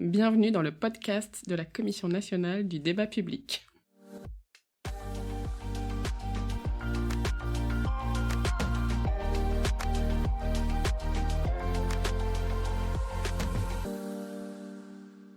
Bienvenue dans le podcast de la Commission nationale du débat public.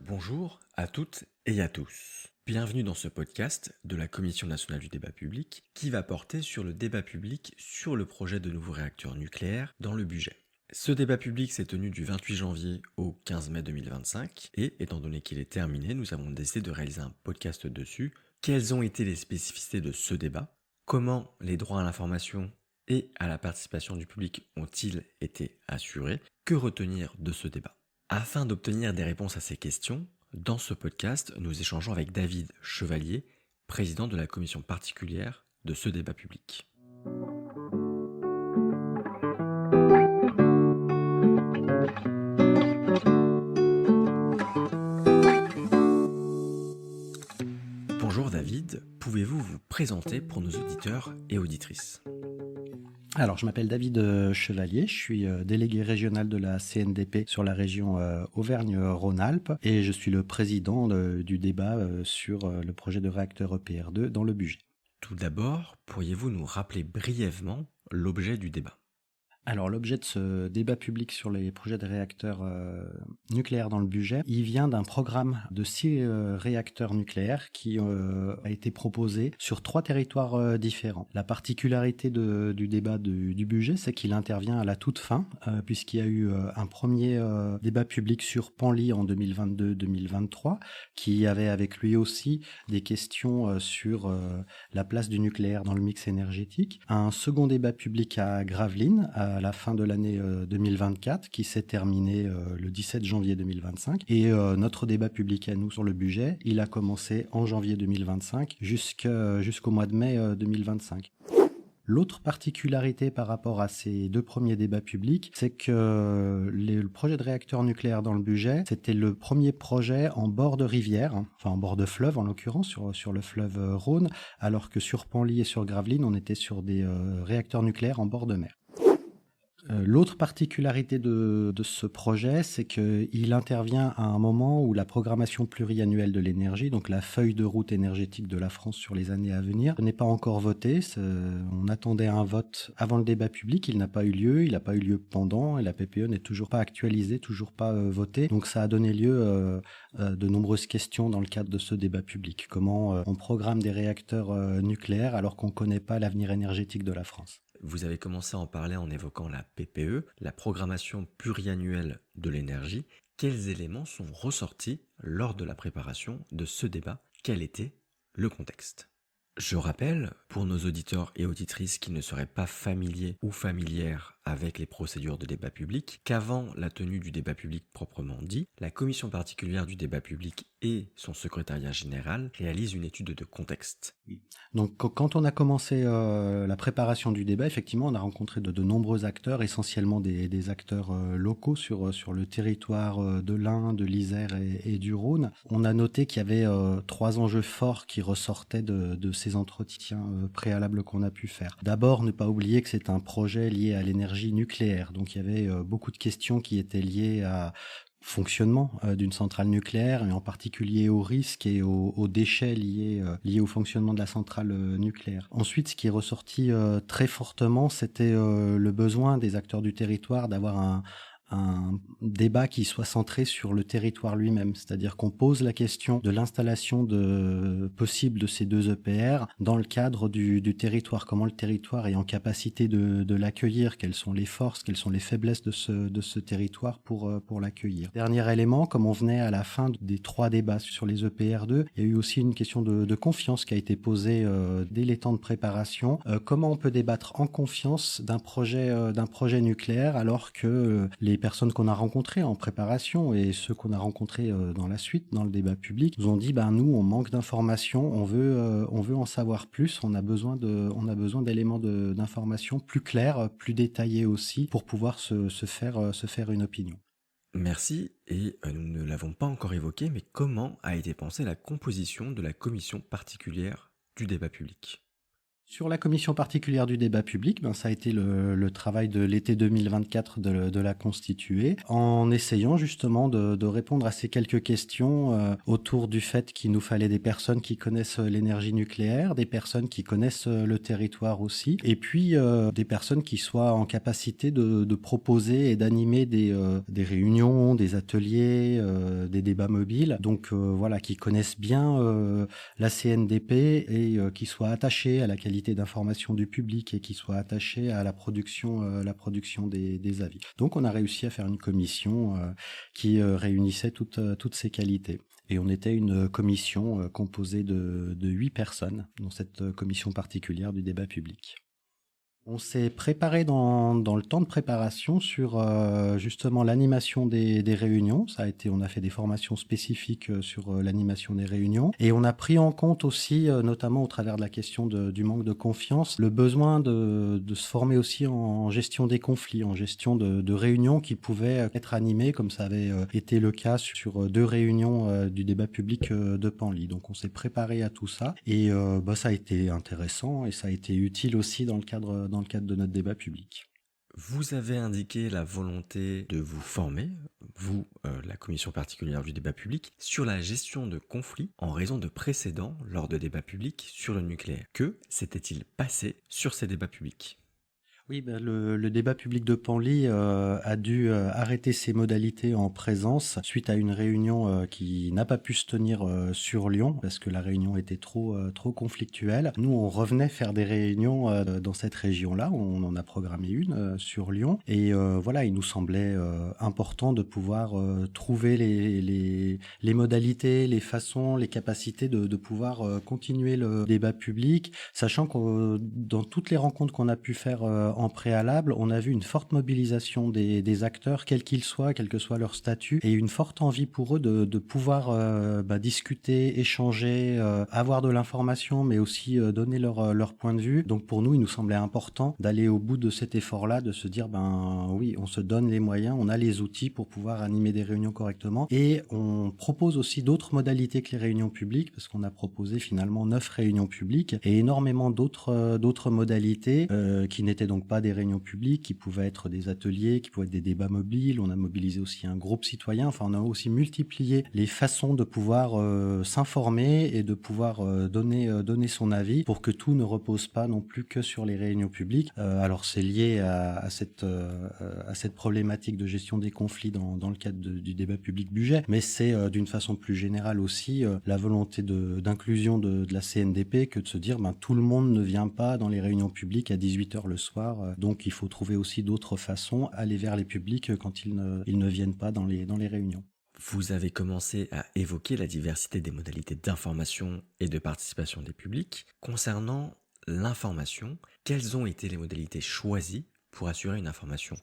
Bonjour à toutes et à tous. Bienvenue dans ce podcast de la Commission nationale du débat public qui va porter sur le débat public sur le projet de nouveaux réacteurs nucléaires dans le budget. Ce débat public s'est tenu du 28 janvier au 15 mai 2025 et, étant donné qu'il est terminé, nous avons décidé de réaliser un podcast dessus. Quelles ont été les spécificités de ce débat? Comment les droits à l'information et à la participation du public ont-ils été assurés? Que retenir de ce débat? Afin d'obtenir des réponses à ces questions, dans ce podcast, nous échangeons avec David Chevalier, président de la commission particulière de ce débat public. Bonjour David, pouvez-vous vous présenter pour nos auditeurs et auditrices ? Alors, je m'appelle David Chevalier, je suis délégué régional de la CNDP sur la région Auvergne-Rhône-Alpes et je suis le président du débat sur le projet de réacteur EPR2 dans le budget. Tout d'abord, pourriez-vous nous rappeler brièvement l'objet du débat ? Alors, l'objet de ce débat public sur les projets de réacteurs nucléaires dans le budget, il vient d'un programme de 6 réacteurs nucléaires qui a été proposé sur 3 territoires différents. La particularité du débat du budget, c'est qu'il intervient à la toute fin, puisqu'il y a eu un premier débat public sur Panly en 2022-2023, qui avait avec lui aussi des questions sur la place du nucléaire dans le mix énergétique. Un second débat public à Gravelines, à la fin de l'année 2024, qui s'est terminé le 17 janvier 2025. Et notre débat public à nous sur le budget, il a commencé en janvier 2025 jusqu'au mois de mai 2025. L'autre particularité par rapport à ces 2 premiers débats publics, c'est que le projet de réacteur nucléaire dans le budget, c'était le premier projet en bord de rivière, enfin en bord de fleuve en l'occurrence, sur le fleuve Rhône, alors que sur Panly et sur Gravelines, on était sur des réacteurs nucléaires en bord de mer. L'autre particularité de ce projet, c'est qu'il intervient à un moment où la programmation pluriannuelle de l'énergie, donc la feuille de route énergétique de la France sur les années à venir, n'est pas encore votée. On attendait un vote avant le débat public, il n'a pas eu lieu, il n'a pas eu lieu pendant, et la PPE n'est toujours pas actualisée, toujours pas votée. Donc ça a donné lieu de nombreuses questions dans le cadre de ce débat public. Comment on programme des réacteurs nucléaires alors qu'on ne connaît pas l'avenir énergétique de la France? Vous avez commencé à en parler en évoquant la PPE, la programmation pluriannuelle de l'énergie. Quels éléments sont ressortis lors de la préparation de ce débat? Quel était le contexte? Je rappelle, pour nos auditeurs et auditrices qui ne seraient pas familiers ou familières avec les procédures de débat public, qu'avant la tenue du débat public proprement dit, la commission particulière du débat public et son secrétariat général réalisent une étude de contexte. Donc quand on a commencé la préparation du débat, effectivement, on a rencontré de nombreux acteurs, essentiellement des acteurs locaux sur le territoire de l'Ain, de l'Isère et du Rhône. On a noté qu'il y avait 3 enjeux forts qui ressortaient de ces entretiens préalables qu'on a pu faire. D'abord, ne pas oublier que c'est un projet lié à l'énergie nucléaire. Donc il y avait beaucoup de questions qui étaient liées à fonctionnement d'une centrale nucléaire et en particulier aux risques et aux déchets liés au fonctionnement de la centrale nucléaire. Ensuite, ce qui est ressorti très fortement, c'était le besoin des acteurs du territoire d'avoir un débat qui soit centré sur le territoire lui-même, c'est-à-dire qu'on pose la question de l'installation possible de ces 2 EPR dans le cadre du territoire, comment le territoire est en capacité de l'accueillir, quelles sont les forces, quelles sont les faiblesses de ce territoire pour l'accueillir. Dernier élément, comme on venait à la fin des 3 débats sur les EPR2, il y a eu aussi une question de confiance qui a été posée dès les temps de préparation. Comment on peut débattre en confiance d'un projet nucléaire alors que les personnes qu'on a rencontrées en préparation et ceux qu'on a rencontrés dans la suite, dans le débat public, nous ont dit nous, on manque d'informations, on veut en savoir plus, on a besoin d'éléments d'informations plus clairs, plus détaillés aussi, pour pouvoir se faire une opinion. Merci, et nous ne l'avons pas encore évoqué, mais comment a été pensée la composition de la commission particulière du débat public ? Sur la commission particulière du débat public, ça a été le travail de l'été 2024 de la constituer, en essayant justement de répondre à ces quelques questions autour du fait qu'il nous fallait des personnes qui connaissent l'énergie nucléaire, des personnes qui connaissent le territoire aussi, et puis des personnes qui soient en capacité de proposer et d'animer des réunions, des ateliers, des débats mobiles, donc voilà, qui connaissent bien la CNDP et qui soient attachés à la qualité d'information du public et qui soit attaché à la production des avis. Donc on a réussi à faire une commission qui réunissait toutes ces qualités. Et on était une commission composée de 8 personnes dans cette commission particulière du débat public. On s'est préparé dans le temps de préparation sur justement l'animation des réunions. On a fait des formations spécifiques sur l'animation des réunions. Et on a pris en compte aussi, notamment au travers de la question du manque de confiance, le besoin de se former aussi en gestion des conflits, en gestion de réunions qui pouvaient être animées, comme ça avait été le cas sur 2 réunions du débat public de Panly. Donc on s'est préparé à tout ça. Et ça a été intéressant et ça a été utile aussi dans le cadre de notre débat public. Vous avez indiqué la volonté de vous former, vous, la commission particulière du débat public, sur la gestion de conflits en raison de précédents lors de débats publics sur le nucléaire. Que s'était-il passé sur ces débats publics ? Oui, le débat public de Panly a dû arrêter ses modalités en présence suite à une réunion qui n'a pas pu se tenir sur Lyon parce que la réunion était trop conflictuelle. Nous, on revenait faire des réunions dans cette région-là. On en a programmé une sur Lyon. Et voilà, il nous semblait important de pouvoir trouver les modalités, les façons, les capacités de pouvoir continuer le débat public, sachant que dans toutes les rencontres qu'on a pu faire en préalable, on a vu une forte mobilisation des acteurs, quels qu'ils soient, quel que soit leur statut, et une forte envie pour eux de pouvoir discuter, échanger, avoir de l'information, mais aussi donner leur point de vue. Donc pour nous, il nous semblait important d'aller au bout de cet effort-là, de se dire, oui, on se donne les moyens, on a les outils pour pouvoir animer des réunions correctement, et on propose aussi d'autres modalités que les réunions publiques, parce qu'on a proposé finalement 9 réunions publiques, et énormément d'autres modalités qui n'étaient donc pas des réunions publiques, qui pouvaient être des ateliers, qui pouvaient être des débats mobiles. On a mobilisé aussi un groupe citoyen. Enfin, on a aussi multiplié les façons de pouvoir s'informer et de pouvoir donner son avis pour que tout ne repose pas non plus que sur les réunions publiques. Alors, c'est lié à cette problématique de gestion des conflits dans le cadre du débat public budget, mais c'est d'une façon plus générale aussi la volonté d'inclusion de la CNDP que de se dire tout le monde ne vient pas dans les réunions publiques à 18h le soir. Donc il faut trouver aussi d'autres façons, aller vers les publics quand ils ne viennent pas dans les réunions. Vous avez commencé à évoquer la diversité des modalités d'information et de participation des publics. Concernant l'information, quelles ont été les modalités choisies pour assurer une information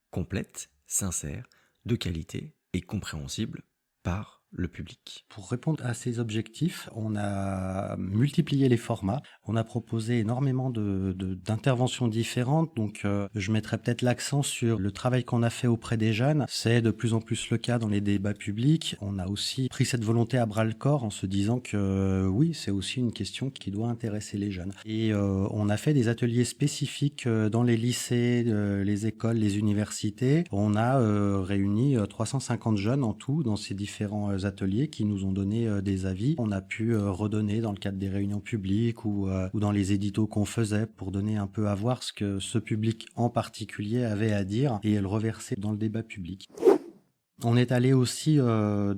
complète, sincère, de qualité et compréhensible par le public? Pour répondre à ces objectifs, on a multiplié les formats, on a proposé énormément d'interventions différentes, donc je mettrais peut-être l'accent sur le travail qu'on a fait auprès des jeunes. C'est de plus en plus le cas dans les débats publics. On a aussi pris cette volonté à bras-le-corps en se disant que oui, c'est aussi une question qui doit intéresser les jeunes. Et on a fait des ateliers spécifiques dans les lycées, les écoles, les universités. On a réuni 350 jeunes en tout dans ces différents ateliers qui nous ont donné des avis. On a pu redonner dans le cadre des réunions publiques ou dans les éditos qu'on faisait pour donner un peu à voir ce que ce public en particulier avait à dire et le reverser dans le débat public. On est allé aussi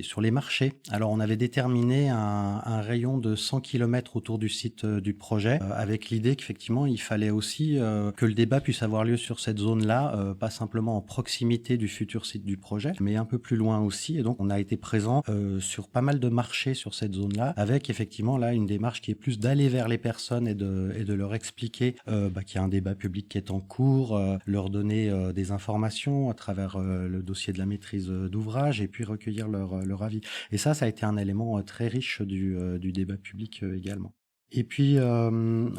sur les marchés. Alors on avait déterminé un rayon de 100 km autour du site du projet avec l'idée qu'effectivement il fallait aussi que le débat puisse avoir lieu sur cette zone-là, pas simplement en proximité du futur site du projet, mais un peu plus loin aussi. Et donc on a été présent sur pas mal de marchés sur cette zone-là, avec effectivement là une démarche qui est plus d'aller vers les personnes et de leur expliquer qu'il y a un débat public qui est en cours, leur donner des informations à travers le dossier de la maîtrise d'ouvrage et puis recueillir leur avis. Et ça a été un élément très riche du débat public également. Et puis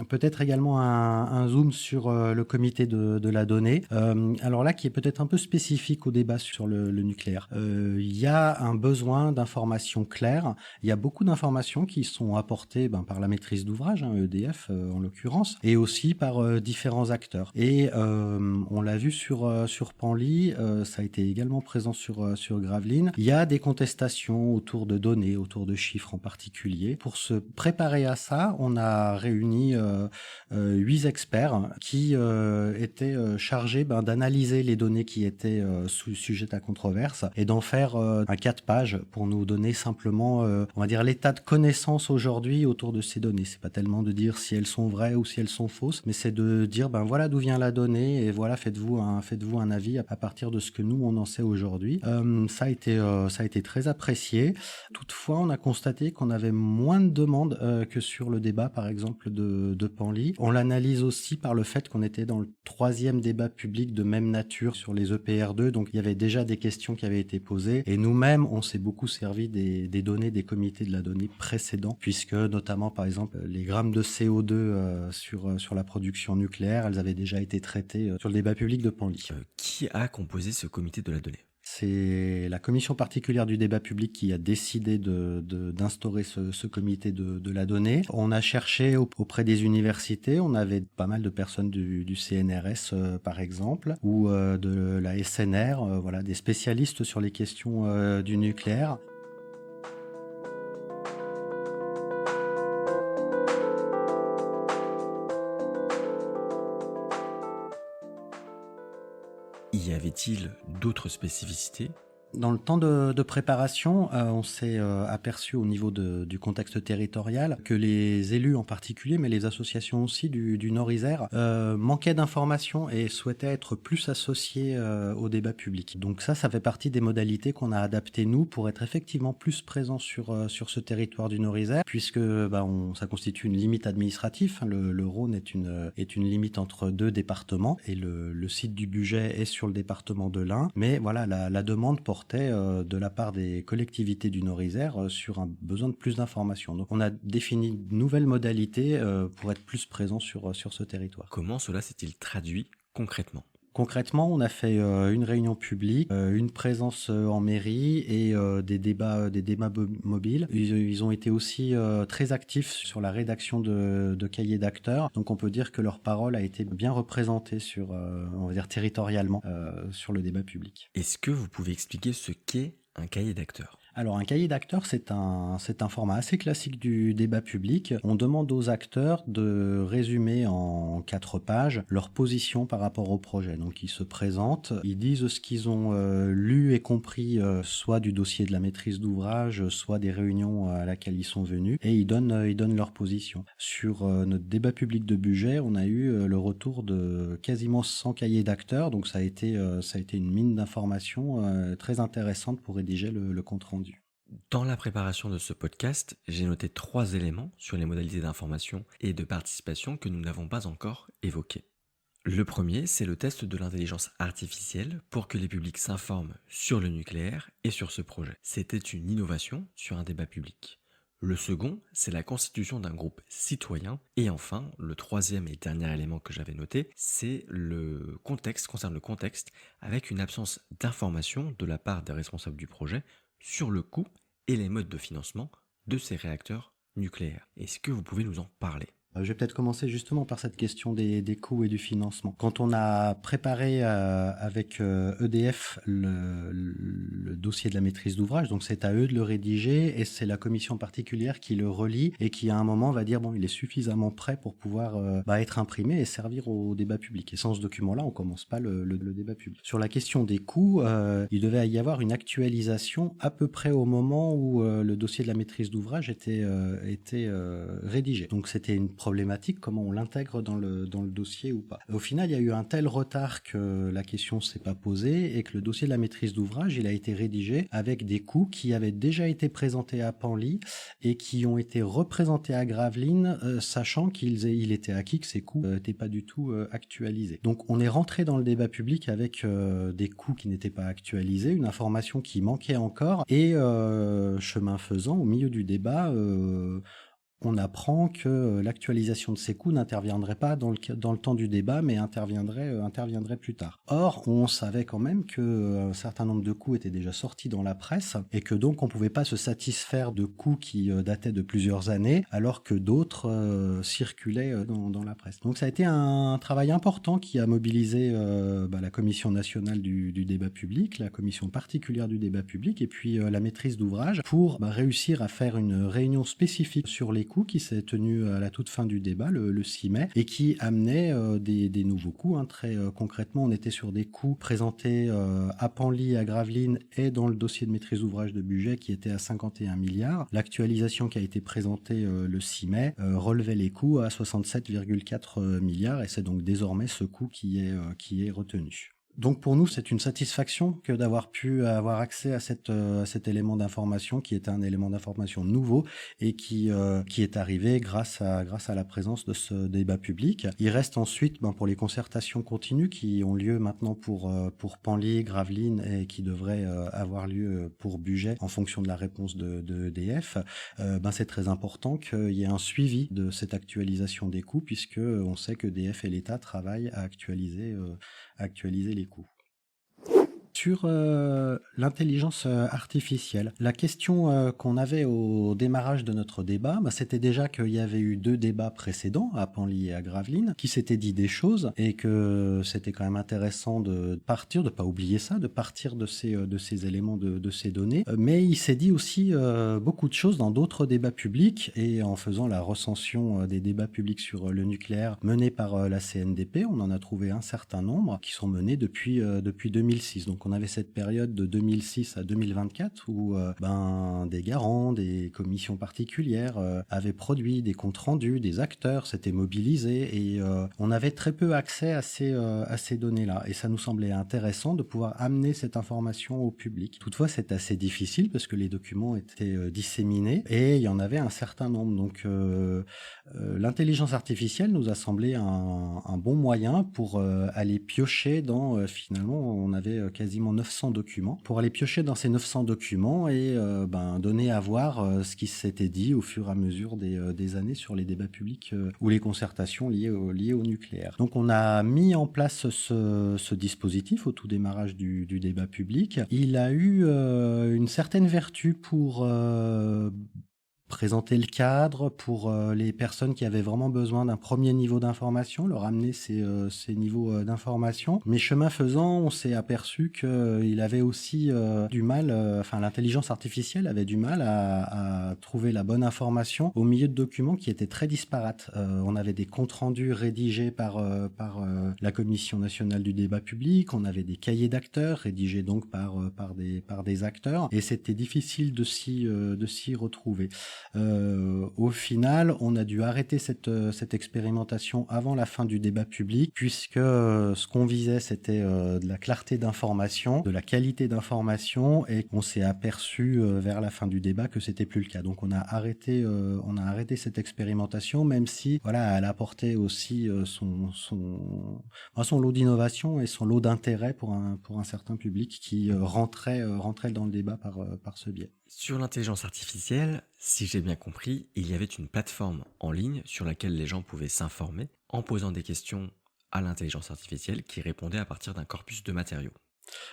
peut-être également un zoom sur le comité de la donnée. Alors là, qui est peut-être un peu spécifique au débat sur le nucléaire. Il y a un besoin d'informations claires. Il y a beaucoup d'informations qui sont apportées par la maîtrise d'ouvrage, EDF en l'occurrence, et aussi par différents acteurs. Et on l'a vu sur Panly, ça a été également présent sur Gravelines. Il y a des contestations autour de données, autour de chiffres en particulier. Pour se préparer à ça, on a réuni 8 experts qui étaient chargés d'analyser les données qui étaient sujettes à controverse et d'en faire un 4 pages pour nous donner simplement, on va dire, l'état de connaissance aujourd'hui autour de ces données. C'est pas tellement de dire si elles sont vraies ou si elles sont fausses, mais c'est de dire voilà d'où vient la donnée et voilà faites-vous un avis à partir de ce que nous on en sait aujourd'hui. Ça a été très apprécié. Toutefois, on a constaté qu'on avait moins de demandes que sur le débat, par exemple, de Panly. On l'analyse aussi par le fait qu'on était dans le 3e débat public de même nature sur les EPR2, donc il y avait déjà des questions qui avaient été posées, et nous-mêmes, on s'est beaucoup servi des données des comités de la donnée précédents, puisque notamment, par exemple, les grammes de CO2 sur la production nucléaire, elles avaient déjà été traitées sur le débat public de Panly. Qui a composé ce comité de la donnée ? C'est la commission particulière du débat public qui a décidé d'instaurer ce comité de la donnée. On a cherché auprès des universités, on avait pas mal de personnes du CNRS par exemple, ou de la SNR, voilà, des spécialistes sur les questions du nucléaire. Y avait-il d'autres spécificités ? Dans le temps de préparation, on s'est aperçu au niveau du contexte territorial que les élus en particulier, mais les associations aussi du Nord-Isère, manquaient d'informations et souhaitaient être plus associés au débat public. Donc ça fait partie des modalités qu'on a adaptées nous pour être effectivement plus présents sur ce territoire du Nord-Isère, puisque ça constitue une limite administrative. Le Rhône est une limite entre 2 départements et le site du Bugey est sur le département de l'Ain. Mais voilà, la demande portait de la part des collectivités du Nord-Isère sur un besoin de plus d'informations. Donc on a défini de nouvelles modalités pour être plus présent sur ce territoire. Comment cela s'est-il traduit concrètement ? Concrètement, on a fait une réunion publique, une présence en mairie et des débats mobiles. Ils ont été aussi très actifs sur la rédaction de cahiers d'acteurs. Donc on peut dire que leur parole a été bien représentée on va dire territorialement, sur le débat public. Est-ce que vous pouvez expliquer ce qu'est un cahier d'acteurs ? Alors un cahier d'acteurs, c'est un format assez classique du débat public. On demande aux acteurs de résumer en 4 pages leur position par rapport au projet. Donc ils se présentent, ils disent ce qu'ils ont lu et compris, soit du dossier de la maîtrise d'ouvrage, soit des réunions à laquelle ils sont venus, et ils donnent leur position. Sur notre débat public de Bugey, on a eu le retour de quasiment 100 cahiers d'acteurs, donc ça a été une mine d'informations très intéressante pour rédiger le compte rendu. Dans la préparation de ce podcast, j'ai noté 3 éléments sur les modalités d'information et de participation que nous n'avons pas encore évoqués. Le premier, c'est le test de l'intelligence artificielle pour que les publics s'informent sur le nucléaire et sur ce projet. C'était une innovation sur un débat public. Le second, c'est la constitution d'un groupe citoyen. Et enfin, le 3e et dernier élément que j'avais noté, c'est concerne le contexte, avec une absence d'information de la part des responsables du projet sur le coût et les modes de financement de ces réacteurs nucléaires. Est-ce que vous pouvez nous en parler ? Je vais peut-être commencer justement par cette question des coûts et du financement. Quand on a préparé avec EDF le dossier de la maîtrise d'ouvrage, donc c'est à eux de le rédiger et c'est la commission particulière qui le relit et qui à un moment va dire il est suffisamment prêt pour pouvoir être imprimé et servir au débat public. Et sans ce document-là, on commence pas le débat public. Sur la question des coûts, il devait y avoir une actualisation à peu près au moment où le dossier de la maîtrise d'ouvrage était rédigé. Donc c'était une problématique, comment on l'intègre dans le dossier ou pas. Au final, il y a eu un tel retard que la question s'est pas posée et que le dossier de la maîtrise d'ouvrage, il a été rédigé avec des coûts qui avaient déjà été présentés à Panly et qui ont été représentés à Gravelines, sachant qu'il était acquis que ces coûts n'étaient pas du tout actualisés. Donc on est rentré dans le débat public avec des coûts qui n'étaient pas actualisés, une information qui manquait encore et chemin faisant, au milieu du débat, on apprend que l'actualisation de ces coûts n'interviendrait pas dans le temps du débat, mais interviendrait plus tard. Or, on savait quand même qu'un certain nombre de coûts étaient déjà sortis dans la presse et que donc on ne pouvait pas se satisfaire de coûts qui dataient de plusieurs années, alors que d'autres circulaient dans la presse. Donc ça a été un travail important qui a mobilisé la Commission nationale du débat public, la Commission particulière du débat public et puis la maîtrise d'ouvrage pour réussir à faire une réunion spécifique sur les coûts qui s'est tenue à la toute fin du débat, le 6 mai, et qui amenait des nouveaux coûts. Très concrètement, on était sur des coûts présentés à Panly, à Gravelines et dans le dossier de maîtrise d'ouvrage de budget qui était à 51 milliards. L'actualisation qui a été présentée le 6 mai relevait les coûts à 67,4 milliards et c'est donc désormais ce coût qui est retenu. Donc pour nous, c'est une satisfaction que d'avoir pu avoir accès à cet élément d'information qui est un élément d'information nouveau et qui est arrivé grâce à la présence de ce débat public. Il reste ensuite pour les concertations continues qui ont lieu maintenant pour Panly, Gravelines et qui devraient avoir lieu pour budget en fonction de la réponse de EDF. C'est très important qu'il y ait un suivi de cette actualisation des coûts puisque on sait que EDF et l'État travaillent à actualiser les coûts. Sur l'intelligence artificielle, la question qu'on avait au démarrage de notre débat, c'était déjà qu'il y avait eu 2 débats précédents à Panly et à Gravelines qui s'étaient dit des choses et que c'était quand même intéressant de partir, de pas oublier ça, de partir de ces éléments, de ces données. Mais il s'est dit aussi beaucoup de choses dans d'autres débats publics et en faisant la recension des débats publics sur le nucléaire menés par la CNDP, on en a trouvé un certain nombre qui sont menés depuis 2006. Donc on avait cette période de 2006 à 2024 où des garants, des commissions particulières avaient produit des comptes rendus, des acteurs s'étaient mobilisés et on avait très peu accès à ces données-là. Et ça nous semblait intéressant de pouvoir amener cette information au public. Toutefois, c'est assez difficile parce que les documents étaient disséminés et il y en avait un certain nombre. Donc l'intelligence artificielle nous a semblé un bon moyen pour aller piocher dans, finalement, on avait quasiment 900 documents, pour aller piocher dans ces 900 documents et donner à voir ce qui s'était dit au fur et à mesure des années sur les débats publics ou les concertations liées au nucléaire. Donc on a mis en place ce dispositif au tout démarrage du débat public. Il a eu une certaine vertu pour présenter le cadre pour les personnes qui avaient vraiment besoin d'un premier niveau d'information, leur amener ces niveaux d'information. Mais chemin faisant, on s'est aperçu qu'il avait aussi du mal, l'intelligence artificielle avait du mal à trouver la bonne information au milieu de documents qui étaient très disparates. On avait des comptes rendus rédigés par la Commission nationale du débat public, on avait des cahiers d'acteurs rédigés donc par des acteurs, et c'était difficile de s'y retrouver. Au final, on a dû arrêter cette expérimentation avant la fin du débat public, puisque ce qu'on visait, c'était de la clarté d'information, de la qualité d'information, et on s'est aperçu vers la fin du débat que c'était plus le cas. Donc on a arrêté cette expérimentation, même si elle apportait aussi son lot d'innovation et son lot d'intérêt pour un certain public qui rentrait dans le débat par ce biais. Sur l'intelligence artificielle, si j'ai bien compris, il y avait une plateforme en ligne sur laquelle les gens pouvaient s'informer en posant des questions à l'intelligence artificielle qui répondait à partir d'un corpus de matériaux.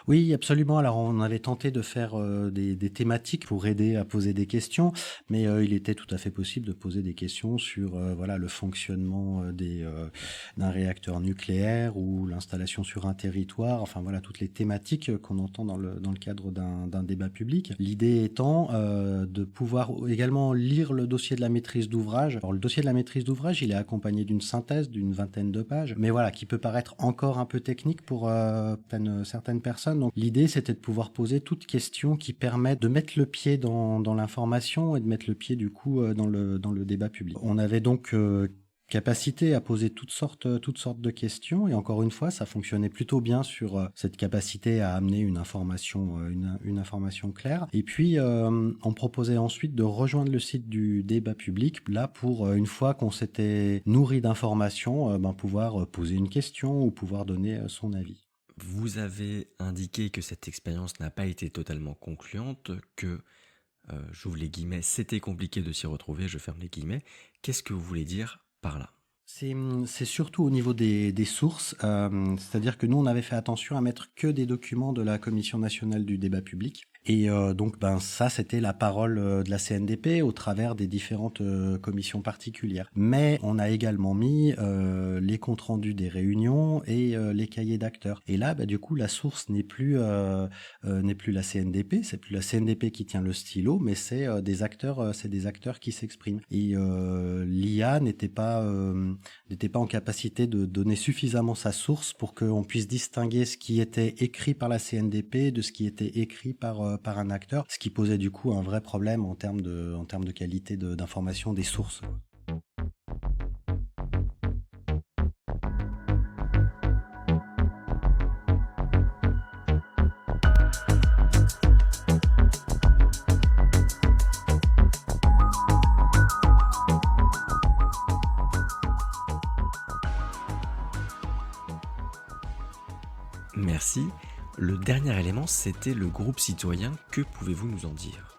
Oui, absolument. Alors, on avait tenté de faire des thématiques pour aider à poser des questions, mais il était tout à fait possible de poser des questions sur le fonctionnement d'un réacteur nucléaire ou l'installation sur un territoire. Enfin, toutes les thématiques qu'on entend dans le cadre d'un débat public. L'idée étant de pouvoir également lire le dossier de la maîtrise d'ouvrage. Alors, le dossier de la maîtrise d'ouvrage, il est accompagné d'une synthèse d'une 20aine de pages, mais qui peut paraître encore un peu technique pour certaines personnes. Donc l'idée, c'était de pouvoir poser toute question qui permette de mettre le pied dans l'information et de mettre le pied du coup dans le débat public. On avait donc capacité à poser toutes sortes de questions, et encore une fois, ça fonctionnait plutôt bien sur cette capacité à amener une information claire. Et puis on proposait ensuite de rejoindre le site du débat public, là pour une fois qu'on s'était nourri d'informations, pouvoir poser une question ou pouvoir donner son avis. Vous avez indiqué que cette expérience n'a pas été totalement concluante, que j'ouvre les guillemets, c'était compliqué de s'y retrouver, je ferme les guillemets. Qu'est-ce que vous voulez dire par là? C'est surtout au niveau des sources, c'est-à-dire que nous, on avait fait attention à mettre que des documents de la Commission nationale du débat public. Et donc, ça, c'était la parole de la CNDP au travers des différentes commissions particulières. Mais on a également mis les comptes rendus des réunions et les cahiers d'acteurs. Et là, du coup, la source n'est plus la CNDP, c'est plus la CNDP qui tient le stylo, mais c'est des acteurs qui s'expriment. Et l'IA n'était pas en capacité de donner suffisamment sa source pour qu'on puisse distinguer ce qui était écrit par la CNDP de ce qui était écrit par un acteur, ce qui posait du coup un vrai problème en termes de qualité d'information des sources. Merci. Le dernier élément, c'était le groupe citoyen. Que pouvez-vous nous en dire?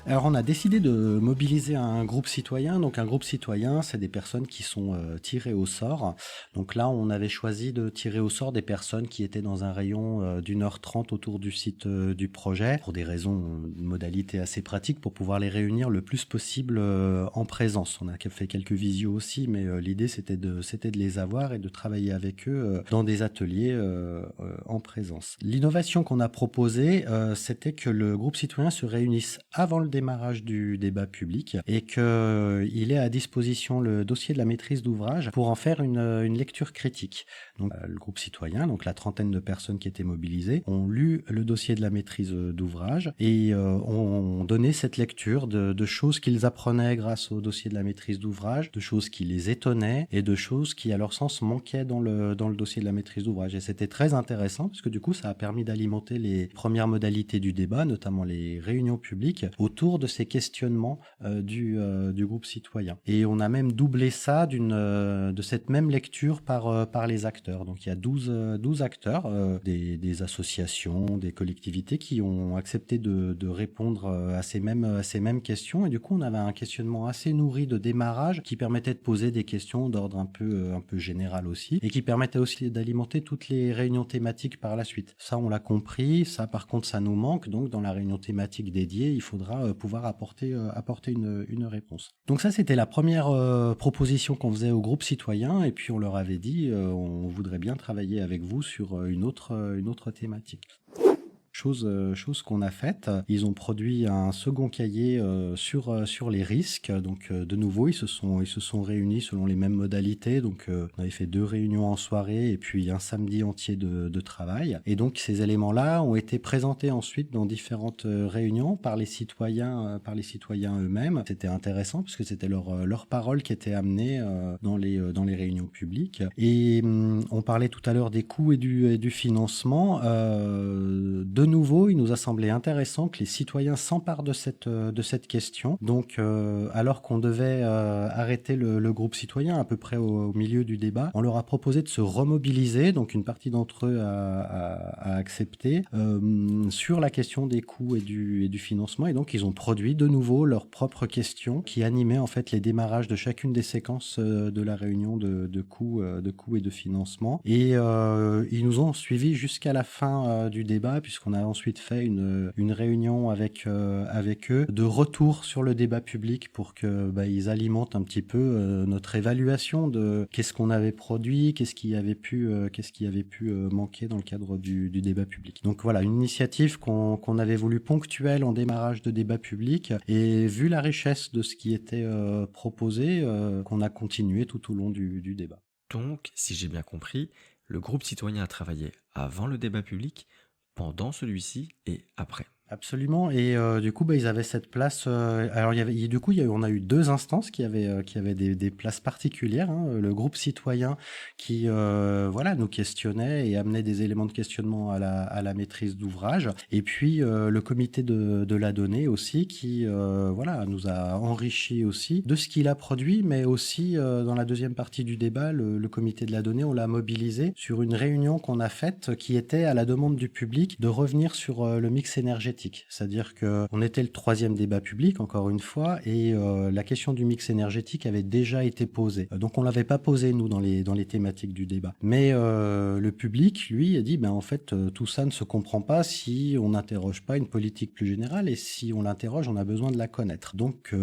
Alors on a décidé de mobiliser un groupe citoyen. Donc un groupe citoyen, c'est des personnes qui sont tirées au sort. Donc là, on avait choisi de tirer au sort des personnes qui étaient dans un rayon d'1h30 autour du site du projet, pour des raisons, de modalités assez pratiques, pour pouvoir les réunir le plus possible en présence. On a fait quelques visios aussi, mais l'idée c'était de les avoir et de travailler avec eux dans des ateliers en présence. L'innovation qu'on a proposée, c'était que le groupe citoyen se réunisse avant le démarrage du débat public et qu'il ait à disposition le dossier de la maîtrise d'ouvrage pour en faire une lecture critique. Donc, le groupe citoyen, donc la trentaine de personnes qui étaient mobilisées, ont lu le dossier de la maîtrise d'ouvrage et ont donné cette lecture de choses qu'ils apprenaient grâce au dossier de la maîtrise d'ouvrage, de choses qui les étonnaient et de choses qui, à leur sens, manquaient dans le dossier de la maîtrise d'ouvrage. Et c'était très intéressant parce que du coup, ça a permis d'alimenter les premières modalités du débat, notamment les réunions publiques, autour de ces questionnements du groupe citoyen. Et on a même doublé ça de cette même lecture par les acteurs. Donc il y a 12 acteurs, des associations, des collectivités qui ont accepté de répondre à ces mêmes questions. Et du coup, on avait un questionnement assez nourri de démarrage qui permettait de poser des questions d'ordre un peu général aussi et qui permettait aussi d'alimenter toutes les réunions thématiques par la suite. Ça, on l'a compris. Ça, par contre, ça nous manque. Donc, dans la réunion thématique dédiée, il faudra pouvoir apporter une réponse. Donc ça, c'était la première proposition qu'on faisait au groupe citoyen. Et puis, on leur avait dit, on voudrait bien travailler avec vous sur une autre thématique. Chose qu'on a faite. Ils ont produit un second cahier sur les risques. Donc de nouveau, ils se sont réunis selon les mêmes modalités. Donc on avait fait 2 réunions en soirée et puis un samedi entier de travail. Et donc ces éléments-là ont été présentés ensuite dans différentes réunions par les citoyens eux-mêmes. C'était intéressant parce que c'était leur parole qui était amenée dans les réunions publiques. Et on parlait tout à l'heure des coûts et du financement. De nouveau, il nous a semblé intéressant que les citoyens s'emparent de cette question. Donc, alors qu'on devait arrêter le groupe citoyen à peu près au milieu du débat, on leur a proposé de se remobiliser. Donc, une partie d'entre eux a accepté sur la question des coûts et du financement. Et donc, ils ont produit de nouveau leurs propres questions qui animaient en fait les démarrages de chacune des séquences de la réunion de coûts et de financement. Et ils nous ont suivis jusqu'à la fin du débat, puisqu'on a ensuite fait une réunion avec eux de retour sur le débat public pour que ils alimentent un petit peu notre évaluation de qu'est-ce qu'on avait produit, qu'est-ce qui avait pu manquer dans le cadre du débat public. Donc voilà, une initiative qu'on avait voulu ponctuelle en démarrage de débat public, et vu la richesse de ce qui était proposé, qu'on a continué tout au long du débat. Donc, si j'ai bien compris, le groupe citoyen a travaillé avant le débat public, pendant celui-ci et après. Absolument. Et du coup, ils avaient cette place. Alors, on a eu 2 instances qui avaient des places particulières. Hein. Le groupe citoyen qui, nous questionnait et amenait des éléments de questionnement à la maîtrise d'ouvrage. Et puis le comité de la donnée aussi, qui, nous a enrichi aussi de ce qu'il a produit, mais aussi dans la deuxième partie du débat, le comité de la donnée, on l'a mobilisé sur une réunion qu'on a faite, qui était à la demande du public de revenir sur le mix énergétique énergétique. C'est-à-dire qu'on était le 3e débat public, encore une fois, et la question du mix énergétique avait déjà été posée. Donc on l'avait pas posée, nous, dans les thématiques du débat. Mais le public, lui, a dit, en fait, tout ça ne se comprend pas si on n'interroge pas une politique plus générale, et si on l'interroge, on a besoin de la connaître. Donc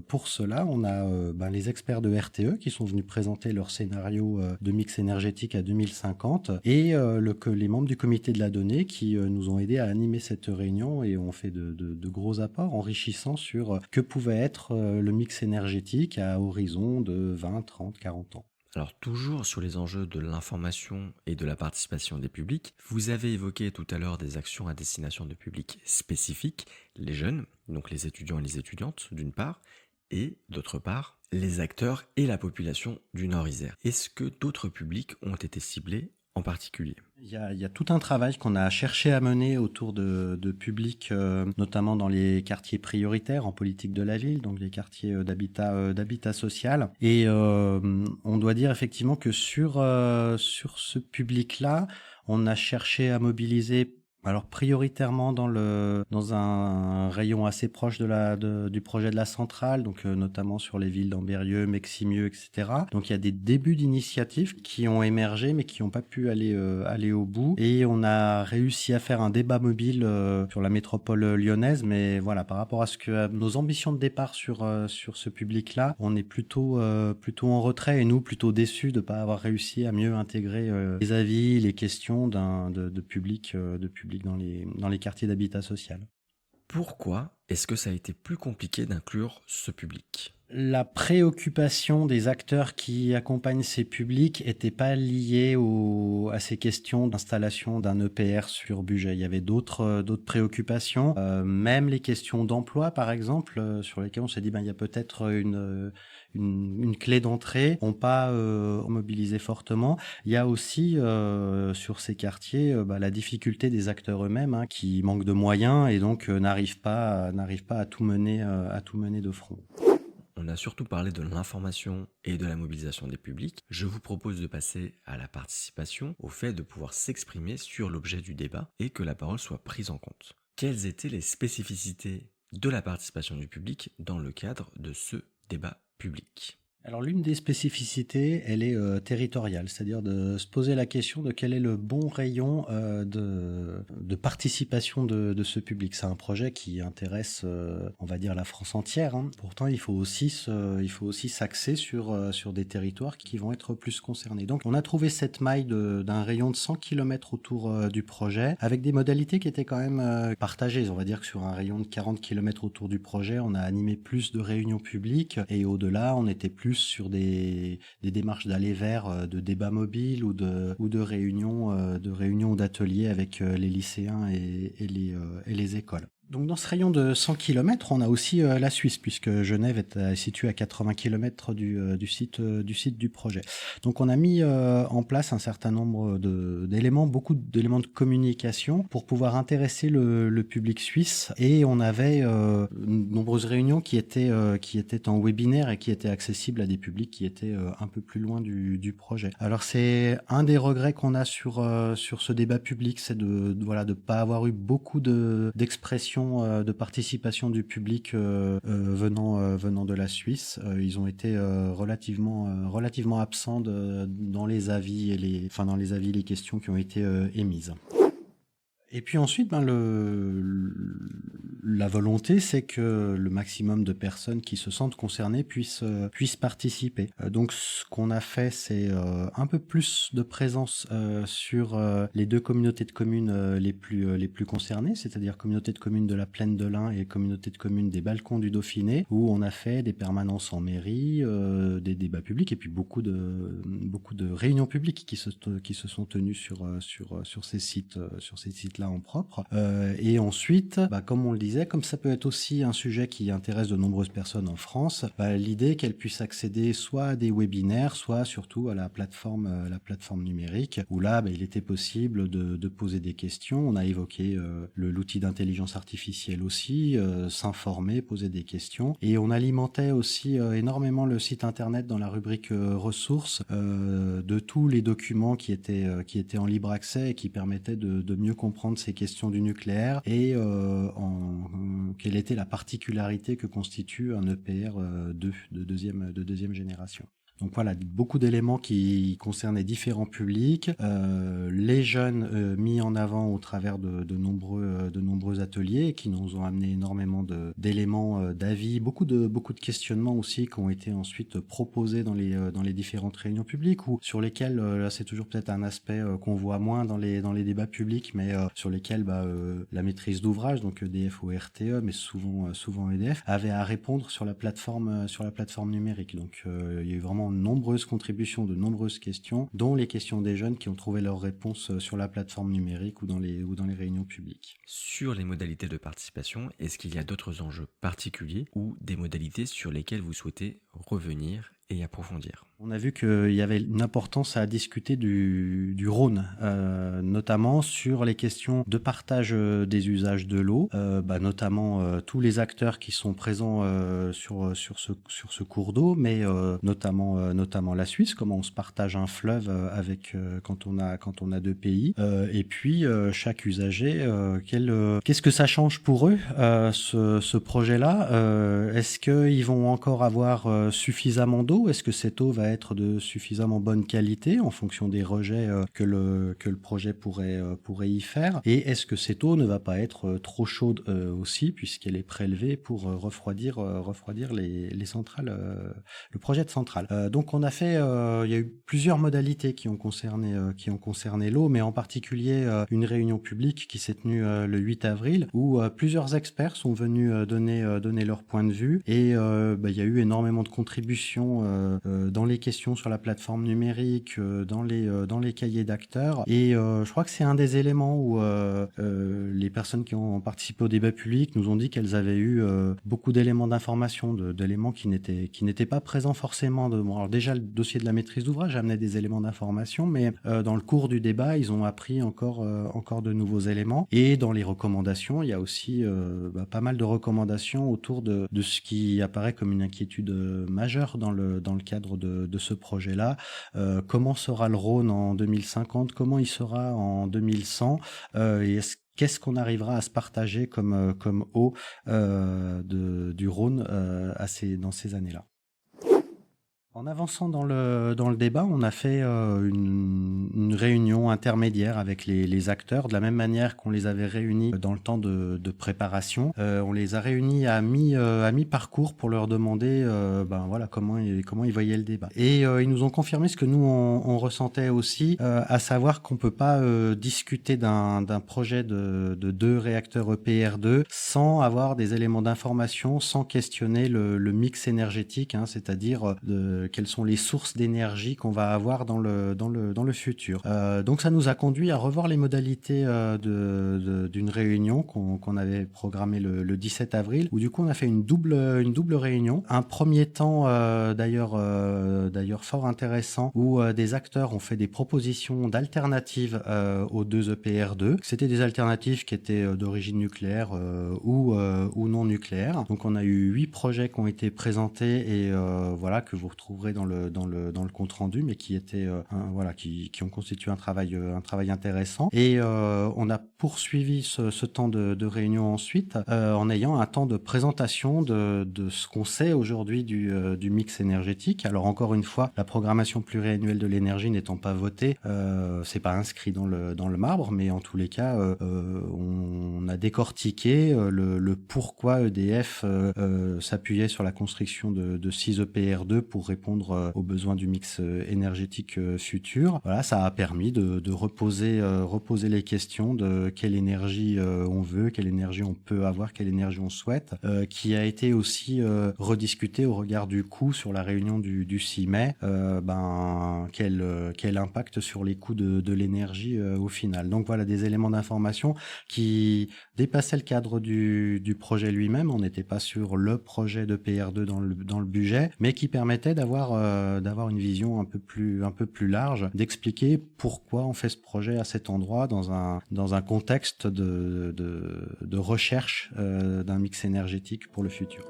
pour cela, on a les experts de RTE qui sont venus présenter leur scénario de mix énergétique à 2050, et les membres du comité de la donnée qui nous ont aidés à animer cette réunion et ont fait de gros apports enrichissants sur que pouvait être le mix énergétique à horizon de 20, 30, 40 ans. Alors toujours sur les enjeux de l'information et de la participation des publics, vous avez évoqué tout à l'heure des actions à destination de publics spécifiques, les jeunes, donc les étudiants et les étudiantes d'une part, et d'autre part, les acteurs et la population du Nord-Isère. Est-ce que d'autres publics ont été ciblés en particulier? Il y a tout un travail qu'on a cherché à mener autour de publics, notamment dans les quartiers prioritaires en politique de la ville, donc les quartiers d'habitat social. Et on doit dire effectivement que sur ce public-là, on a cherché à mobiliser, alors prioritairement dans un rayon assez proche du projet de la centrale, donc notamment sur les villes d'Ambérieu, Meximieux, etc. Donc il y a des débuts d'initiatives qui ont émergé mais qui n'ont pas pu aller au bout. Et on a réussi à faire un débat mobile sur la métropole lyonnaise, mais voilà, par rapport à nos ambitions de départ sur ce public-là, on est plutôt en retrait, et nous plutôt déçus de ne pas avoir réussi à mieux intégrer les avis, les questions de public dans les quartiers d'habitat social. Pourquoi est-ce que ça a été plus compliqué d'inclure ce public ? La préoccupation des acteurs qui accompagnent ces publics n'était pas liée à ces questions d'installation d'un EPR sur Bugey. Il y avait d'autres préoccupations, même les questions d'emploi par exemple, sur lesquelles on s'est dit il y a peut-être une clé d'entrée, n'ont pas mobilisé fortement. Il y a aussi sur ces quartiers la difficulté des acteurs eux-mêmes qui manquent de moyens et donc n'arrivent pas à tout mener de front. On a surtout parlé de l'information et de la mobilisation des publics. Je vous propose de passer à la participation, au fait de pouvoir s'exprimer sur l'objet du débat et que la parole soit prise en compte. Quelles étaient les spécificités de la participation du public dans le cadre de ce débat public ? Alors l'une des spécificités, elle est territoriale, c'est-à-dire de se poser la question de quel est le bon rayon de participation de ce public. C'est un projet qui intéresse, on va dire, la France entière. Pourtant, il faut aussi s'axer sur des territoires qui vont être plus concernés. Donc, on a trouvé cette maille d'un rayon de 100 km autour du projet, avec des modalités qui étaient quand même partagées. On va dire que sur un rayon de 40 km autour du projet, on a animé plus de réunions publiques, et au-delà, on était plus sur des démarches d'aller vers de débats mobiles ou de réunions ou d'ateliers avec les lycéens et les écoles. Donc dans ce rayon de 100 km, on a aussi la Suisse, puisque Genève est située à 80 km du site du projet. Donc on a mis en place un certain nombre d'éléments, beaucoup d'éléments de communication pour pouvoir intéresser le public suisse, et on avait de nombreuses réunions qui étaient en webinaire et qui étaient accessibles à des publics qui étaient un peu plus loin du projet. Alors c'est un des regrets qu'on a sur ce débat public, c'est de pas avoir eu beaucoup d'expressions de participation du public venant de la Suisse. Ils ont été relativement absents dans les avis les questions qui ont été émises. Et puis ensuite, la volonté, c'est que le maximum de personnes qui se sentent concernées puissent participer. Donc, ce qu'on a fait, c'est un peu plus de présence sur les deux communautés de communes les plus concernées, c'est-à-dire communauté de communes de la Plaine de l'Ain et communauté de communes des Balcons du Dauphiné, où on a fait des permanences en mairie, des débats publics et puis beaucoup de réunions publiques qui se sont tenues sur ces sites-là en propre. Et ensuite, comme on le disait, comme ça peut être aussi un sujet qui intéresse de nombreuses personnes en France, l'idée qu'elles puissent accéder soit à des webinaires, soit surtout à la plateforme numérique, où là, il était possible de poser des questions. On a évoqué l'outil d'intelligence artificielle aussi, s'informer, poser des questions. Et on alimentait aussi énormément le site internet dans la rubrique ressources de tous les documents qui étaient en libre accès et qui permettaient de mieux comprendre comprendre ces questions du nucléaire et quelle était la particularité que constitue un EPR 2 de deuxième génération. Donc voilà, beaucoup d'éléments qui concernent les différents publics, les jeunes mis en avant au travers de nombreux ateliers qui nous ont amené énormément d'éléments d'avis, beaucoup de questionnements aussi qui ont été ensuite proposés dans les différentes réunions publiques ou sur lesquels là c'est toujours peut-être un aspect qu'on voit moins dans les débats publics, mais sur lesquels la maîtrise d'ouvrage, donc EDF ou RTE, mais souvent EDF, avait à répondre sur la plateforme numérique. Donc il y a eu vraiment de nombreuses contributions, de nombreuses questions, dont les questions des jeunes qui ont trouvé leurs réponses sur la plateforme numérique ou dans les réunions publiques. Sur les modalités de participation, est-ce qu'il y a d'autres enjeux particuliers ou des modalités sur lesquelles vous souhaitez revenir et approfondir? On a vu qu'il y avait une importance à discuter du Rhône, notamment sur les questions de partage des usages de l'eau, notamment tous les acteurs qui sont présents sur ce cours d'eau, mais notamment la Suisse, comment on se partage un fleuve avec quand on a deux pays, et puis chaque usager, qu'est-ce que ça change pour eux ce projet-là? Est-ce qu'ils vont encore avoir suffisamment d'eau? Est-ce que cette eau va être de suffisamment bonne qualité en fonction des rejets que le projet pourrait y faire? Et est-ce que cette eau ne va pas être trop chaude aussi, puisqu'elle est prélevée pour refroidir les centrales, le projet de centrale. Donc on a fait, il y a eu plusieurs modalités qui ont concerné l'eau, mais en particulier une réunion publique qui s'est tenue le 8 avril où plusieurs experts sont venus donner leur point de vue et il y a eu énormément de contributions dans les questions sur la plateforme numérique, dans les cahiers d'acteurs. Et je crois que c'est un des éléments où les personnes qui ont participé au débat public nous ont dit qu'elles avaient eu beaucoup d'éléments d'information, d'éléments qui n'étaient pas présents forcément. Alors déjà, le dossier de la maîtrise d'ouvrage amenait des éléments d'information, mais dans le cours du débat, ils ont appris encore de nouveaux éléments. Et dans les recommandations, il y a aussi pas mal de recommandations autour de ce qui apparaît comme une inquiétude majeure dans le cadre de ce projet-là. Comment sera le Rhône en 2050? Comment il sera en 2100? Et qu'est-ce qu'on arrivera à se partager comme eau du Rhône dans ces années-là? En avançant dans le débat, on a fait une réunion intermédiaire avec les acteurs, de la même manière qu'on les avait réunis dans le temps de préparation. On les a réunis à mi-parcours pour leur demander comment ils voyaient le débat. Et ils nous ont confirmé ce que nous on ressentait aussi, à savoir qu'on peut pas discuter d'un projet de 2 réacteurs EPR2 sans avoir des éléments d'information, sans questionner le mix énergétique, c'est-à-dire quelles sont les sources d'énergie qu'on va avoir dans le futur. Donc ça nous a conduit à revoir les modalités d'une réunion qu'on avait programmée le 17 avril, où du coup on a fait une double réunion. Un premier temps d'ailleurs fort intéressant, où des acteurs ont fait des propositions d'alternatives aux 2 EPR2. C'était des alternatives qui étaient d'origine nucléaire ou non nucléaire. Donc on a eu 8 projets qui ont été présentés et que vous retrouverez dans le compte rendu, mais qui étaient qui ont constitué un travail intéressant. Et on a poursuivi ce temps de réunion ensuite en ayant un temps de présentation de ce qu'on sait aujourd'hui du mix énergétique. Alors encore une fois, la programmation pluriannuelle de l'énergie n'étant pas votée, c'est pas inscrit dans le marbre, mais en tous les cas, on a décortiqué le pourquoi EDF s'appuyait sur la construction de 6 EPR2 pour répondre aux besoins du mix énergétique futur. Voilà, ça a permis de reposer les questions de quelle énergie on veut, quelle énergie on peut avoir, quelle énergie on souhaite, qui a été aussi rediscuté au regard du coût sur la réunion du 6 mai. Quel impact sur les coûts de l'énergie au final. Donc voilà, des éléments d'information qui dépassaient le cadre du projet lui-même. On n'était pas sur le projet de PR2 dans le budget, mais qui permettait d'avoir une vision un peu plus large, d'expliquer pourquoi on fait ce projet à cet endroit dans un contexte de recherche d'un mix énergétique pour le futur.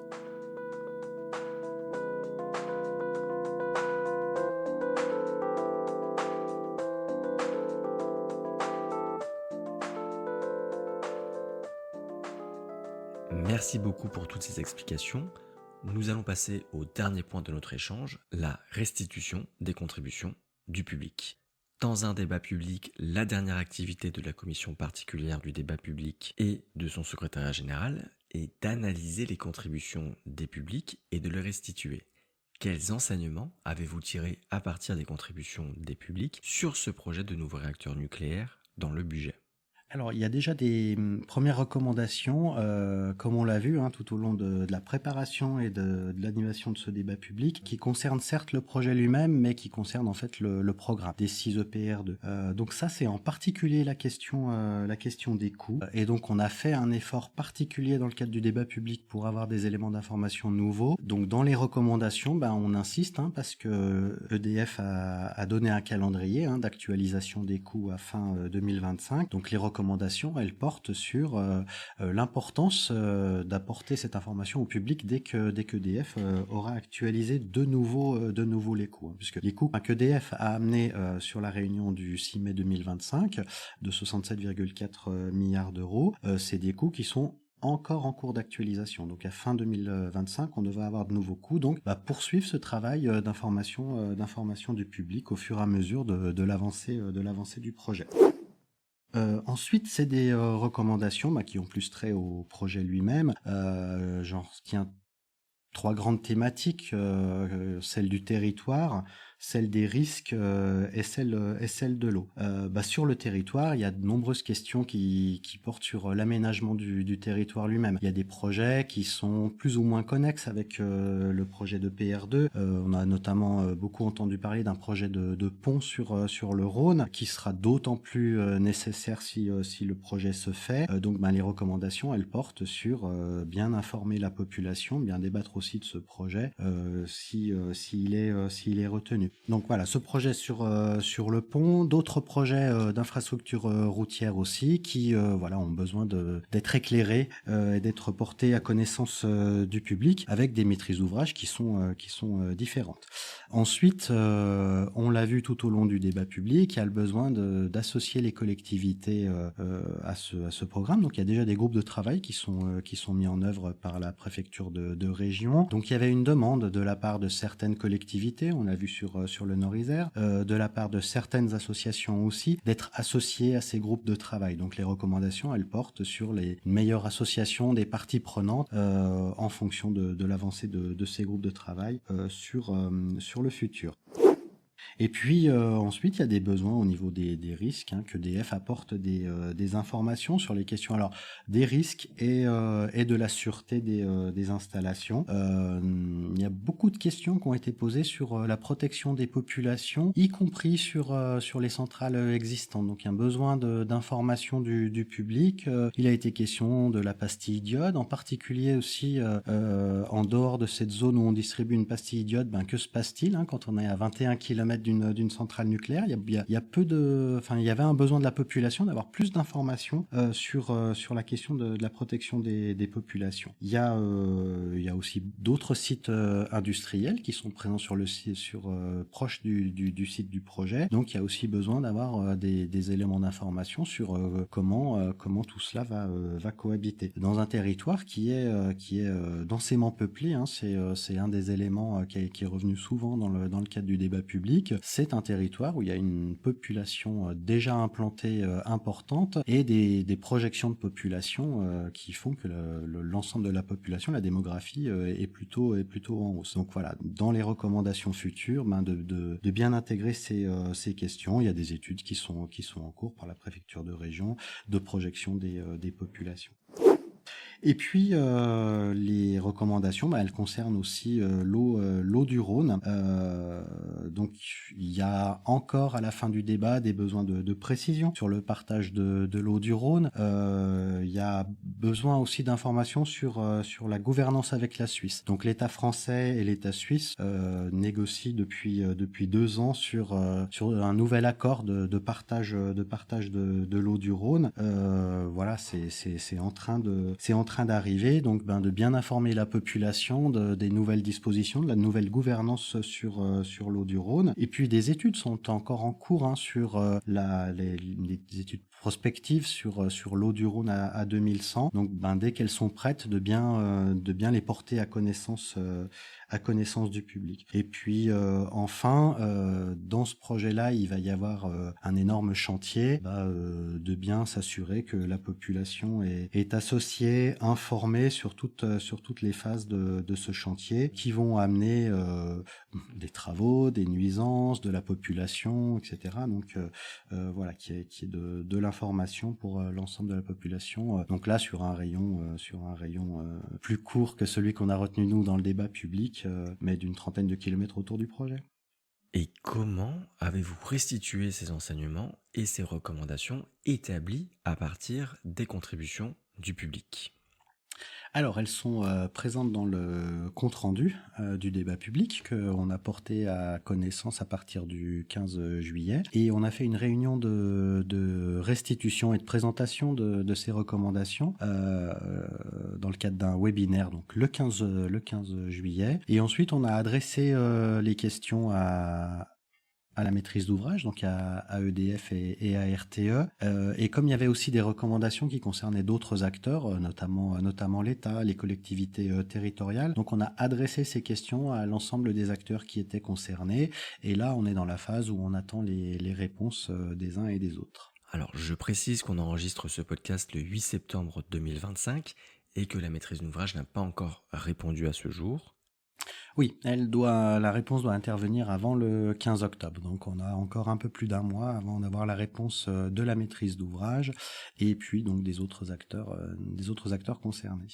Merci beaucoup pour toutes ces explications. Nous allons passer au dernier point de notre échange, la restitution des contributions du public. Dans un débat public, la dernière activité de la commission particulière du débat public et de son secrétariat général est d'analyser les contributions des publics et de les restituer. Quels enseignements avez-vous tirés à partir des contributions des publics sur ce projet de nouveau réacteur nucléaire dans le budget ? Alors, il y a déjà des premières recommandations, comme on l'a vu tout au long de la préparation et de l'animation de ce débat public, qui concernent certes le projet lui-même, mais qui concernent en fait le programme des 6 EPR2. Donc ça, c'est en particulier la question des coûts. Et donc, on a fait un effort particulier dans le cadre du débat public pour avoir des éléments d'information nouveaux. Donc, dans les recommandations, on insiste, parce que EDF a donné un calendrier d'actualisation des coûts à fin 2025. Donc, les recommandations, elles portent sur l'importance d'apporter cette information au public dès qu'EDF aura actualisé de nouveau les coûts. Puisque les coûts qu'EDF a amenés sur la réunion du 6 mai 2025 de 67,4 milliards d'euros, c'est des coûts qui sont encore en cours d'actualisation. Donc à fin 2025, on devrait avoir de nouveaux coûts. Donc poursuivre ce travail d'information du public au fur et à mesure de l'avancée du projet. Ensuite, c'est des recommandations qui ont plus trait au projet lui-même, qui a 3 grandes thématiques, celle du territoire, celle des risques et celle de l'eau. Sur le territoire, il y a de nombreuses questions qui portent sur l'aménagement du territoire lui-même. Il y a des projets qui sont plus ou moins connexes avec le projet de PR2. On a notamment beaucoup entendu parler d'un projet de pont sur le Rhône, qui sera d'autant plus nécessaire si le projet se fait. Donc les recommandations, elles portent sur bien informer la population, bien débattre aussi de ce projet s'il est retenu. Donc voilà, ce projet sur le pont, d'autres projets d'infrastructures routières aussi qui ont besoin d'être éclairés et d'être portés à connaissance du public avec des maîtrises d'ouvrage qui sont différentes. Ensuite, on l'a vu tout au long du débat public, il y a le besoin d'associer les collectivités à ce programme. Donc il y a déjà des groupes de travail qui sont mis en œuvre par la préfecture de région. Donc il y avait une demande de la part de certaines collectivités, on l'a vu sur le Nord-Isère, de la part de certaines associations aussi, d'être associées à ces groupes de travail. Donc les recommandations, elles portent sur les meilleures associations des parties prenantes en fonction de l'avancée de ces groupes de travail sur le futur. Et puis ensuite, il y a des besoins au niveau des risques, qu'EDF apporte des informations sur les questions des risques et de la sûreté des installations. Il y a beaucoup de questions qui ont été posées sur la protection des populations, y compris sur les centrales existantes. Donc il y a un besoin d'information du public. Il a été question de la pastille d'iode, en particulier aussi en dehors de cette zone où on distribue une pastille d'iode, que se passe-t-il quand on est à 21 km d'une centrale nucléaire? Il y avait un besoin de la population d'avoir plus d'informations sur la question de la protection des populations. Il y a aussi d'autres sites industriels qui sont présents sur le site, proche du site du projet. Donc il y a aussi besoin d'avoir des éléments d'information sur comment tout cela va cohabiter dans un territoire qui est densément peuplé. C'est un des éléments qui est revenu souvent dans le cadre du débat public. C'est un territoire où il y a une population déjà implantée importante et des projections de population qui font que l'ensemble de la population, la démographie est plutôt en hausse. Donc voilà, dans les recommandations futures, de bien intégrer ces questions. Il y a des études qui sont en cours par la préfecture de région de projection des populations. Et puis les recommandations, elles concernent aussi l'eau du Rhône. Donc il y a encore à la fin du débat des besoins de précision sur le partage de l'eau du Rhône. Il y a besoin aussi d'informations sur la gouvernance avec la Suisse. Donc l'État français et l'État suisse négocient depuis 2 ans sur un nouvel accord de partage de l'eau du Rhône. Voilà, c'est en train d'arriver, donc de bien informer la population des nouvelles dispositions, de la nouvelle gouvernance sur l'eau du Rhône. Et puis des études sont encore en cours sur les études prospectives sur l'eau du Rhône à 2100. Donc, dès qu'elles sont prêtes, de bien les porter à connaissance du public. Et puis, enfin, dans ce projet-là, il va y avoir un énorme chantier de bien s'assurer que la population est associée, informée sur toutes les phases de ce chantier qui vont amener des travaux, des nuisances, de la population, etc. Donc voilà, qui est de l'information pour l'ensemble de la population. Donc là, sur un rayon plus court que celui qu'on a retenu nous dans le débat public, mais d'une trentaine de kilomètres autour du projet. Et comment avez-vous restitué ces enseignements et ces recommandations établies à partir des contributions du public ? Alors, elles sont présentes dans le compte-rendu du débat public qu'on a porté à connaissance à partir du 15 juillet. Et on a fait une réunion de restitution et de présentation de ces recommandations dans le cadre d'un webinaire, donc le 15 juillet. Et ensuite, on a adressé les questions à la maîtrise d'ouvrage, donc à EDF et à RTE. Et comme il y avait aussi des recommandations qui concernaient d'autres acteurs, notamment l'État, les collectivités territoriales, donc on a adressé ces questions à l'ensemble des acteurs qui étaient concernés. Et là, on est dans la phase où on attend les réponses des uns et des autres. Alors, je précise qu'on enregistre ce podcast le 8 septembre 2025 et que la maîtrise d'ouvrage n'a pas encore répondu à ce jour. Oui, la réponse doit intervenir avant le 15 octobre. Donc, on a encore un peu plus d'un mois avant d'avoir la réponse de la maîtrise d'ouvrage et puis donc des autres acteurs concernés.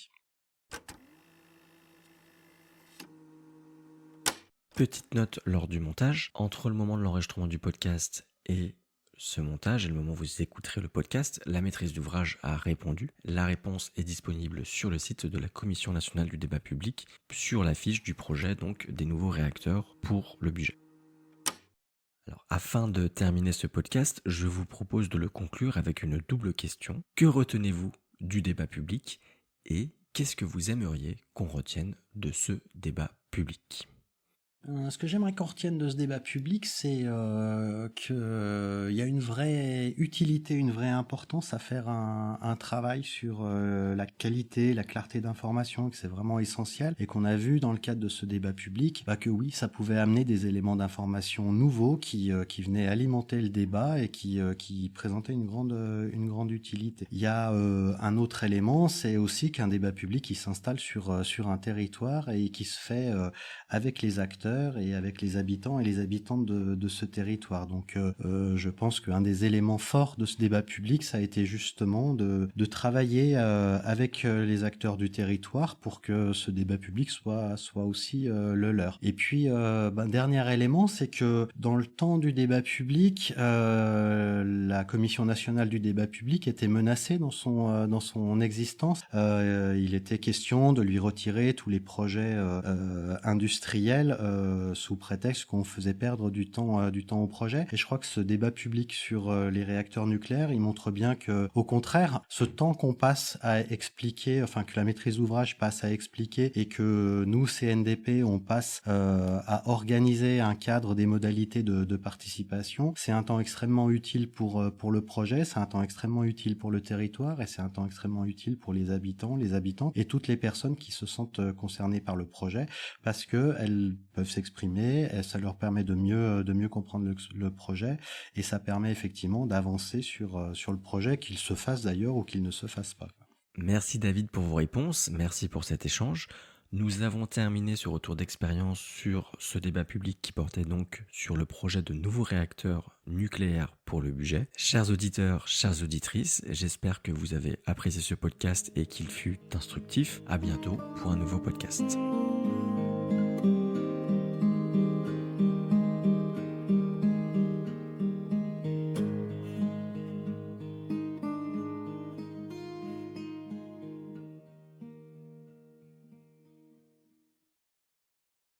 Petite note lors du montage, entre le moment de l'enregistrement du podcast et ce montage et le moment où vous écouterez le podcast, la maîtrise d'ouvrage a répondu. La réponse est disponible sur le site de la Commission nationale du débat public, sur la fiche du projet donc des nouveaux réacteurs pour le budget. Alors, afin de terminer ce podcast, je vous propose de le conclure avec une double question. Que retenez-vous du débat public et qu'est-ce que vous aimeriez qu'on retienne de ce débat public ? Ce que j'aimerais qu'on retienne de ce débat public, c'est qu'il y a une vraie utilité, une vraie importance à faire un travail sur la qualité, la clarté d'information, que c'est vraiment essentiel, et qu'on a vu dans le cadre de ce débat public que oui, ça pouvait amener des éléments d'information nouveaux qui venaient alimenter le débat et qui présentaient une grande utilité. Il y a un autre élément, c'est aussi qu'un débat public qui s'installe sur un territoire et qui se fait avec les acteurs et avec les habitants et les habitantes de ce territoire. Donc je pense qu'un des éléments forts de ce débat public, ça a été justement de travailler avec les acteurs du territoire pour que ce débat public soit aussi le leur. Et puis dernier élément, c'est que dans le temps du débat public, la Commission nationale du débat public était menacée dans son existence. Il était question de lui retirer tous les projets industriels sous prétexte qu'on faisait perdre du temps au projet. Et je crois que ce débat public sur les réacteurs nucléaires, il montre bien que, au contraire, ce temps qu'on passe à expliquer, enfin que la maîtrise d'ouvrage passe à expliquer et que nous, CNDP, on passe à organiser un cadre des modalités de participation, c'est un temps extrêmement utile pour le projet, c'est un temps extrêmement utile pour le territoire et c'est un temps extrêmement utile pour les habitants et toutes les personnes qui se sentent concernées par le projet parce que elles peuvent s'exprimer, et ça leur permet de mieux comprendre le projet et ça permet effectivement d'avancer sur le projet, qu'il se fasse d'ailleurs ou qu'il ne se fasse pas. Merci David pour vos réponses, merci pour cet échange. Nous avons terminé ce retour d'expérience sur ce débat public qui portait donc sur le projet de nouveaux réacteurs nucléaires pour le budget. Chers auditeurs, chères auditrices, j'espère que vous avez apprécié ce podcast et qu'il fut instructif. À bientôt pour un nouveau podcast.